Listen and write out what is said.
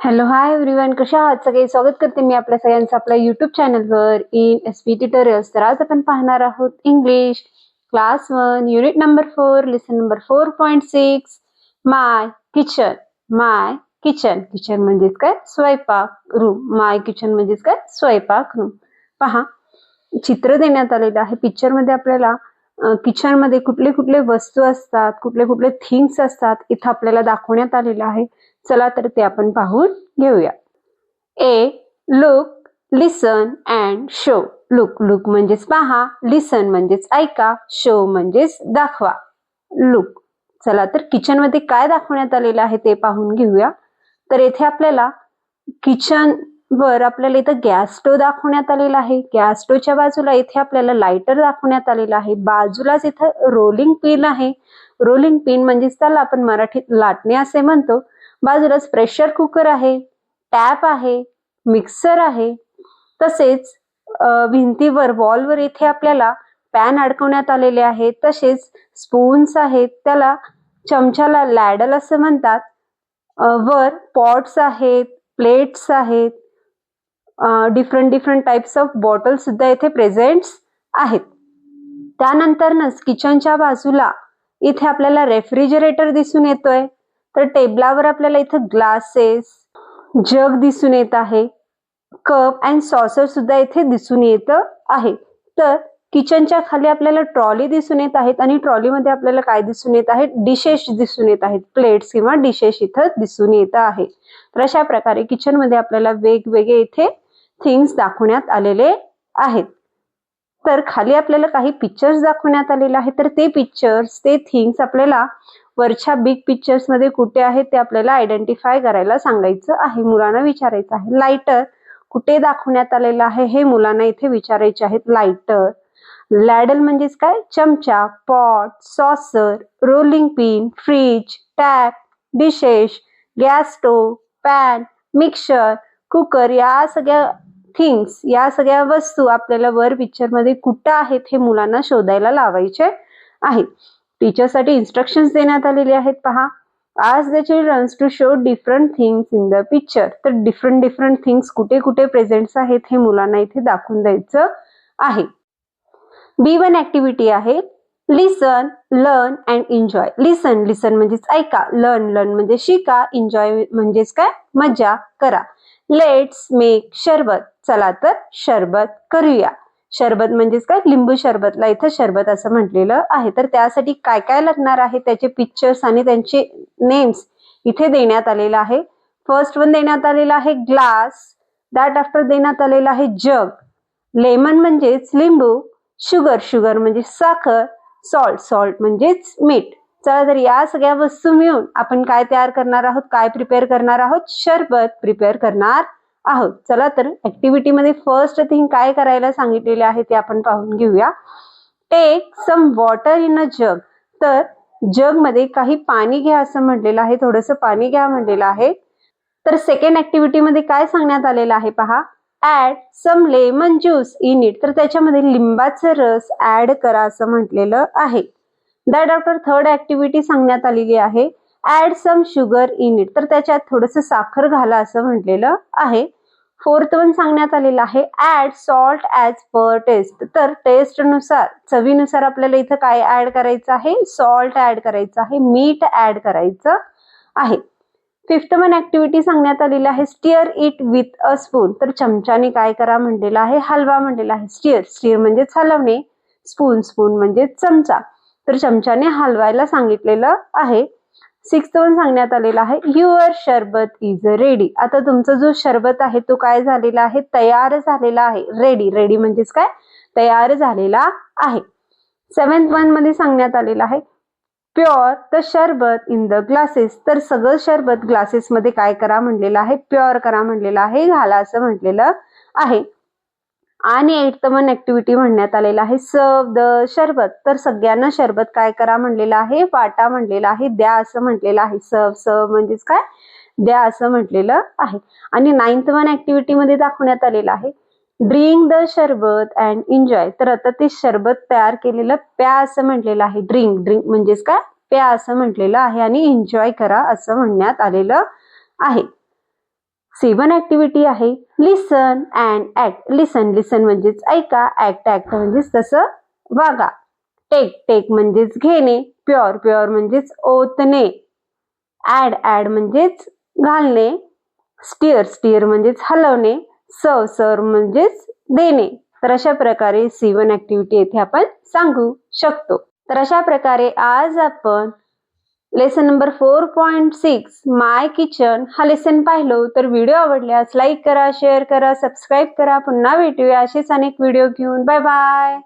Hello hi everyone, कशा आहात सगळे? स्वागत करते मी आपल्या सगळ्यांचं आपल्या युट्यूब चॅनलवर इन एसपी ट्युटोरियल्स. तर आज आपण पाहणार आहोत English class 1 unit number 4 lesson number 4.6 माय किचन. माय किचन, किचन म्हणजेच काय? स्वयंपाक रूम. माय किचन म्हणजेच काय? स्वयंपाक रूम. पहा, चित्र देण्यात आलेलं आहे. पिक्चर मध्ये आपल्याला किचन मध्ये कुठले कुठले वस्तू असतात, कुठले कुठले थिंग्स असतात इथं आपल्याला दाखवण्यात आलेलं आहे. चला तर ते आपण पाहून घेऊया. ए look, listen and show. Look, look म्हणजेच पहा, लिसन म्हणजेच ऐका, शो म्हणजेच दाखवा. लुक. चला तर किचन मध्ये काय दाखवण्यात आलेलं आहे ते पाहून घेऊया. तर येथे आपल्याला किचन वर आपल्याला इथं गॅस स्टोव्ह दाखवण्यात आलेला आहे. गॅस स्टोव्हच्या बाजूला इथे आपल्याला लायटर दाखवण्यात आलेला आहे. बाजूलाच इथं रोलिंग पिन आहे. रोलिंग पिन म्हणजेच त्याला आपण मराठीत लाटणे असे म्हणतो. बाजूलाच प्रेशर कुकर आहे, टॅप आहे, मिक्सर आहे. तसेच भिंतीवर वॉलवर इथे आपल्याला पॅन अडकवण्यात आलेले आहेत. तसेच स्पून्स आहेत, त्याला चमच्याला लॅडल असं म्हणतात. वर पॉट्स आहेत, प्लेट्स आहेत, different different types of bottle सुद्धा इथे प्रेझेंट्स आहेत. त्यानंतरच किचनच्या बाजूला इथे आपल्याला रेफ्रिजरेटर दिसून येतोय. तर टेबलावर आपल्याला इथं ग्लासेस, जग दिसून येत आहे. कप अँड सॉसर सुद्धा इथे दिसून येत आहे. तर किचनच्या खाली आपल्याला ट्रॉली दिसून येत आहेत आणि ट्रॉलीमध्ये आपल्याला काय दिसून येत आहे? डिशेस दिसून येत आहेत. प्लेट्स किंवा डिशेस इथं दिसून येत आहे. तर अशा प्रकारे किचन मध्ये आपल्याला वेगवेगळे इथे थिंग्स दाखवण्यात आलेले आहेत. तर खाली आपल्याला काही पिक्चर्स दाखवण्यात आलेले आहेत. तर ते पिक्चर्स, ते थिंग्स आपल्याला वरच्या बिग पिक्चर्स मध्ये कुठे आहेत ते आपल्याला आयडेंटिफाय करायला सांगायचं आहे. मुलांना विचारायचं आहे. लायटर कुठे दाखवण्यात आलेलं आहे हे मुलांना इथे विचारायचे आहेत. लायटर. लॅडल म्हणजेच काय? चमचा, pot, saucer, rolling pin, fridge, tap, dishes, gas stove, pan, mixer, cooker, या सगळ्या थिंग्स, या सगळ्या वस्तू आपल्याला वर पिक्चर मध्ये कुठं आहेत हे मुलांना शोधायला लावायचे आहेत. टीचरसाठी इन्स्ट्रक्शन्स देण्यात आलेले आहेत. पहा, आज the children's to show different things in the picture. तर डिफरंट डिफरंट थिंग्स कुठे कुठे प्रेझेंट्स आहेत हे मुलांना इथे दाखवून द्यायचं आहे. B1 ऍक्टिव्हिटी आहे लिसन, लर्न अँड एन्जॉय. लिसन, लिसन म्हणजेच ऐका. लर्न, लर्न म्हणजे शिका. एन्जॉय म्हणजेच काय? मजा करा. लेट्स मेक शरबत. चला तर शरबत करूया. शरबत म्हणजेच काय? लिंबू शरबतला इथं शरबत असं म्हटलेलं आहे. तर त्यासाठी काय काय लागणार आहे त्याचे पिक्चर्स आणि त्यांचे नेम्स इथे देण्यात आलेला आहे. फर्स्ट वन देण्यात आलेला आहे ग्लास. दॅट आफ्टर देण्यात आलेला आहे जग. लेमन म्हणजेच लिंबू. शुगर, शुगर म्हणजे साखर. सॉल्ट, सॉल्ट म्हणजेच मीठ. चला तर या सगळ्या वस्तू मिळून आपण काय तयार करणार आहोत? काय प्रिपेअर करणार आहोत? शरबत प्रिपेअर करणार आहोत. चला तर ऍक्टिव्हिटी मध्ये फर्स्ट थिंग काय करायला सांगितलेले आहे ते आपण पाहून घेऊया. टेक सम वॉटर इन अ जग. तर जग मध्ये काही पाणी घ्या असं म्हटलेलं आहे. थोडंसं पाणी घ्या म्हटलेलं आहे. तर सेकंड ऍक्टिव्हिटी मध्ये काय सांगण्यात आलेलं आहे पहा. Add some lemon juice in it. तर त्याच्यामध्ये लिंबाचा रस ऍड करा असं म्हटलेलं आहे. दॅट आफ्टर थर्ड ऍक्टिव्हिटी सांगण्यात आलेली आहे. Add some sugar in it. तर त्याच्यात थोडंसं साखर घाला असं म्हटलेलं आहे. फोर्थ वन सांगण्यात आलेलं आहे. Add salt as per taste. तर टेस्ट नुसार, चवीनुसार आपल्याला इथं काय ऍड करायचं आहे? सॉल्ट ऍड करायचं आहे, मीठ ऍड करायचं आहे. फिफ्थ वन ऍक्टिव्हिटी सांगण्यात आलेली आहे. Stir it with a spoon. तर चमच्याने काय करा म्हणलेला आहे? हलवा म्हणलेला आहे. स्टिअर, स्टिअर म्हणजेच हलवणे. स्पून, स्पून म्हणजे चमचा. तर चमच्याने हलवायला सांगितलेलं आहे. सिक्स्थ वन सांगण्यात आलेला आहे. युअर शरबत इज रेडी. आता तुमचा जो शरबत आहे तो काय झालेला आहे? तयार झालेला आहे. रेडी, रेडी म्हणजेच काय? तयार झालेला आहे. सेव्हन्थ वन मध्ये सांगण्यात आलेलं आहे. प्युअर द शरबत इन द ग्लासेस. तर सगळं शरबत ग्लासेस मध्ये काय करा म्हणलेलं आहे? प्युअर करा म्हणलेलं आहे, घाला असं म्हटलेलं आहे. आणि एट्थ वन ऍक्टिव्हिटी म्हणण्यात आलेला आहे. सर्व द शरबत. तर सगळ्यांना शरबत काय करा म्हणलेलं आहे? वाटा म्हणलेलं आहे, द्या असं म्हटलेलं आहे. सर्व, सर्व म्हणजेच काय? द्या असं म्हटलेलं आहे. आणि नाइन्थ वन ऍक्टिव्हिटी मध्ये दाखवण्यात आलेलं आहे. ड्रिंक द शरबत अँड एन्जॉय. तर आता ते शरबत तयार केलेलं प्या असं म्हटलेलं आहे. ड्रिंक, ड्रिंक म्हणजेच काय? प्या असं म्हटलेलं आहे आणि एन्जॉय करा असं म्हणण्यात आलेलं आहे. C1 ऍक्टिव्हिटी आहे लिसन अँड ऍक्ट. लिसन म्हणजेच ऐका, ऍक्ट म्हणजेच तसं वागा. टेक म्हणजेच घेणे, प्युअर म्हणजेच ओतणे, ऍड म्हणजेच घालणे, स्टीअर म्हणजेच हलवणे, सर्व म्हणजेच देणे. तर अशा प्रकारे C1 ऍक्टिव्हिटी येथे आपण सांगू शकतो. तर अशा प्रकारे आज आपण लेसन नंबर 4.6 माय किचन हा लेसन पाहिलो. तर व्हिडिओ आवडल्यास लाईक करा, शेअर करा, सबस्क्राईब करा. पुन्हा भेटूया असेच अनेक व्हिडिओ घेऊन. Bye bye.